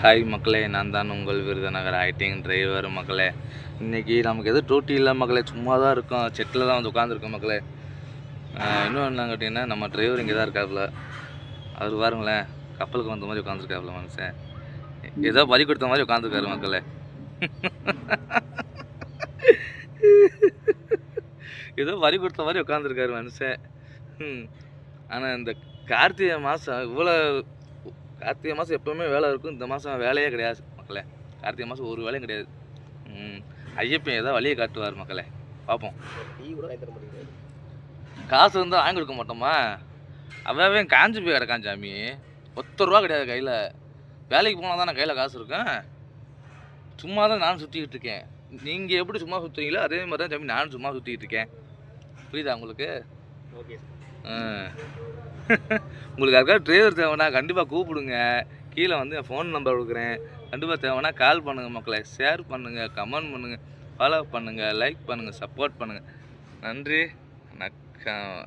Hi மக்களே, நான் தான் உங்கள் விருதுநகர் ஐடிங் டிரைவர் மக்களே. இன்றைக்கி நமக்கு எதுவும் டூட்டி இல்லை மக்களே, சும்மா தான் இருக்கோம். செட்டில் தான் வந்து உட்காந்துருக்கோம் மக்களே. இன்னும் என்ன கேட்டிங்கன்னா, நம்ம டிரைவர் இங்கே தான் இருக்காப்புல. அவர் பாருங்களேன், கப்பலுக்கு வந்த மாதிரி உட்காந்துருக்காப்புல மனுஷன். ஏதோ பறி கொடுத்த மாதிரி உட்காந்துருக்காரு மக்களே. ஏதோ வரி கொடுத்த மாதிரி உட்காந்துருக்காரு மனுஷன். ஆனால் இந்த கார்த்திகை மாதம் கார்த்திகை மாதம் எப்போவுமே வேலை இருக்கும். இந்த மாதம் வேலையே கிடையாது மக்களே. கார்த்திகை மாதம் ஒரு வேலையும் கிடையாது. ஐயப்பன் ஏதாவது வழியை காட்டுவார் மக்களே, பார்ப்போம். காசு இருந்தால் வாங்கி கொடுக்க மாட்டோமா? அவ்வே காஞ்சி போய் கிடக்கான் சாமி. ₹10 கிடையாது கையில். வேலைக்கு போனால் தான் நான் கையில் காசு இருக்கேன். சும்மா தான் நான் சுற்றிக்கிட்டு இருக்கேன். நீங்கள் எப்படி சும்மா சுற்றுறீங்களோ அதே மாதிரி தான் சாமி நானும் சும்மா சுற்றிக்கிட்டு இருக்கேன். புரியுதா உங்களுக்கு? ஓகே. உங்களுக்கு யாருக்காவது டிரைவர் தேவைன்னா கண்டிப்பாக கூப்பிடுங்க. கீழே வந்து என் ஃபோன் நம்பர் கொடுக்குறேன். கண்டிப்பாக தேவைன்னா கால் பண்ணுங்கள் மக்களை. ஷேர் பண்ணுங்கள், கமெண்ட் பண்ணுங்கள், ஃபாலோ பண்ணுங்கள், லைக் பண்ணுங்கள், சப்போர்ட் பண்ணுங்கள். நன்றி, வணக்கம்.